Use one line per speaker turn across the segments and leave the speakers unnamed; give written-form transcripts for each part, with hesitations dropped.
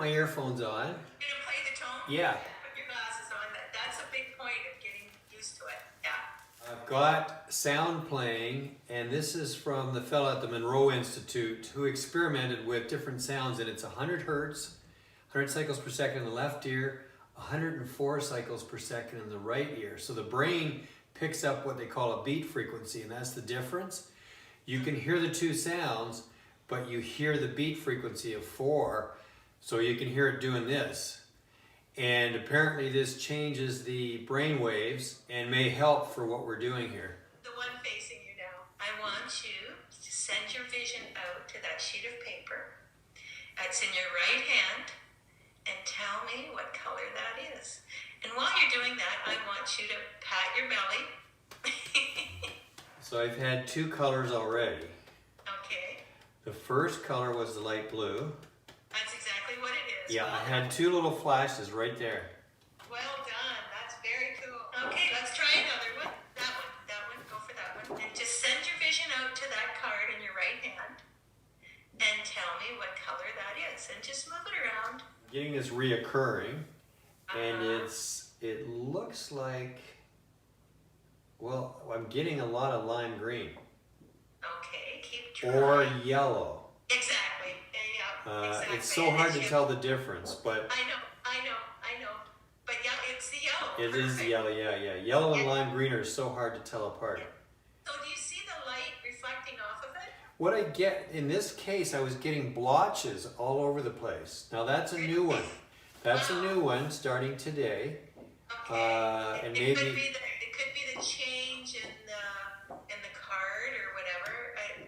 my earphones on.
You're gonna play the tone?
Yeah.
Put your glasses on. That's a big point of getting used to it. Yeah.
I've got sound playing, and this is from the fellow at the Monroe Institute who experimented with different sounds, and it's 100 hertz, 100 cycles per second in the left ear, 104 cycles per second in the right ear. So the brain picks up what they call a beat frequency, and that's the difference. You can hear the two sounds, but you hear the beat frequency of 4, so you can hear it doing this. And apparently this changes the brain waves and may help for what we're doing here.
The one facing you now. I want you to send your vision out to that sheet of paper. It's in your right hand, and tell me what color that is. And while you're doing that, I want you to pat your belly.
So I've had 2 colors already.
Okay.
The first color was the light blue.
That's exactly what it is.
Yeah,
Well
I had 2 little flashes right there.
Well done. That's very cool. Okay, let's try another one. That one. Go for that one. And just send your vision out to that card in your right hand and tell me what color that is. And just move it around.
Getting this reoccurring, and it looks like, well, I'm getting a lot of lime green.
Okay, keep trying.
Or yellow.
Exactly. Yeah, exactly.
It's so hard to tell the difference, but
I know. But yeah, it's the yellow.
it is
Perfect.
yellow, yeah. Yellow and lime green are so hard to tell apart.
So do you see the light reflecting off of it?
What I get, in this case, I was getting blotches all over the place. Now that's a new one. That's a new one starting today.
Okay.
And
it
maybe
could be the change in the card or whatever.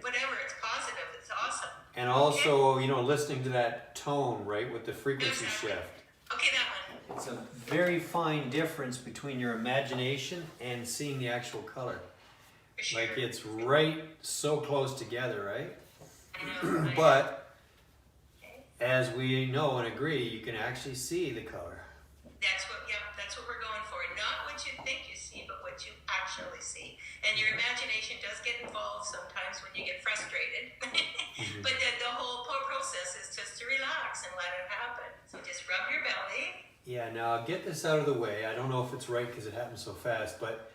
Whatever, it's positive. It's awesome.
and also, you know, listening to that tone, right, with the frequency shift.
Okay, that one.
It's a very fine difference between your imagination and seeing the actual color.
For sure.
Like it's right so close together, right?
I know.
But as we know and agree, you can actually see the color.
That's what we're going for. Not what you think you see, but what you actually see. And your imagination does get involved sometimes when you get frustrated. But the whole process is just to relax and let it happen. So just rub your belly.
Yeah, now I'll get this out of the way. I don't know if it's right because it happened so fast, but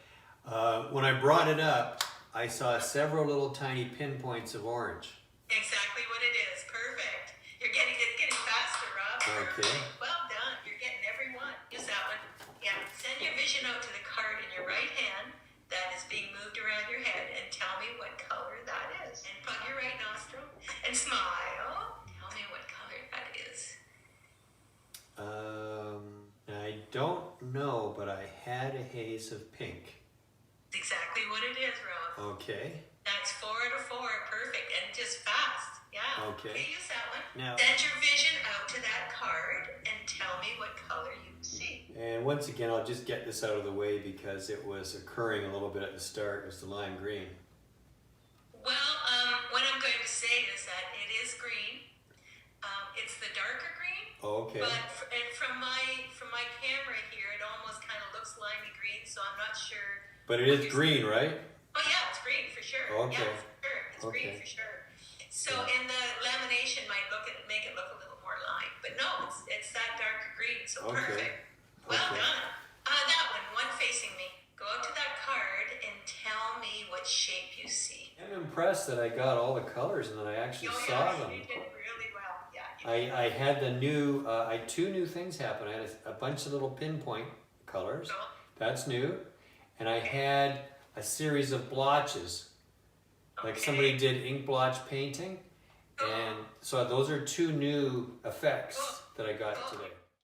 when I brought it up, I saw several little tiny pinpoints of orange.
Exactly what it is. Perfect. It's getting faster, Rob.
Okay.
Well done. You're getting every one. Use that one. Yeah. Send your vision out to the card in your right hand that is being moved around your head and tell me what color that is. And plug your right nostril and smile. Tell me what color that is.
I don't know, but I had a haze of pink.
It's exactly what it is, Rob.
Okay.
That's 4 out of 4. Perfect. And just fast. Yeah.
Okay.
Use that one.
Now,
Send your vision out to that card and tell me what color you see.
and once again, I'll just get this out of the way because it was occurring a little bit at the start. It was the lime green.
Well, what I'm going to say is that it is green. It's the darker green.
Okay.
But from my camera here, it almost kind of looks limey green, so I'm not sure.
But it is green, right?
Oh yeah, it's green for sure.
Okay.
Yeah, for sure. It's green for sure. So in the lamination might make it look a little more lime, but no, it's that darker green. So perfect. Well done. That one facing me. Go out to that card and tell me what shape you see.
I'm impressed that I got all the colors and that I actually saw them.
You did really well. Yeah.
I had the new, I had 2 new things happen. I had a bunch of little pinpoint colors. That's new. And I had a series of blotches. Like somebody did ink blotch painting. And so those are 2 new effects that I got today.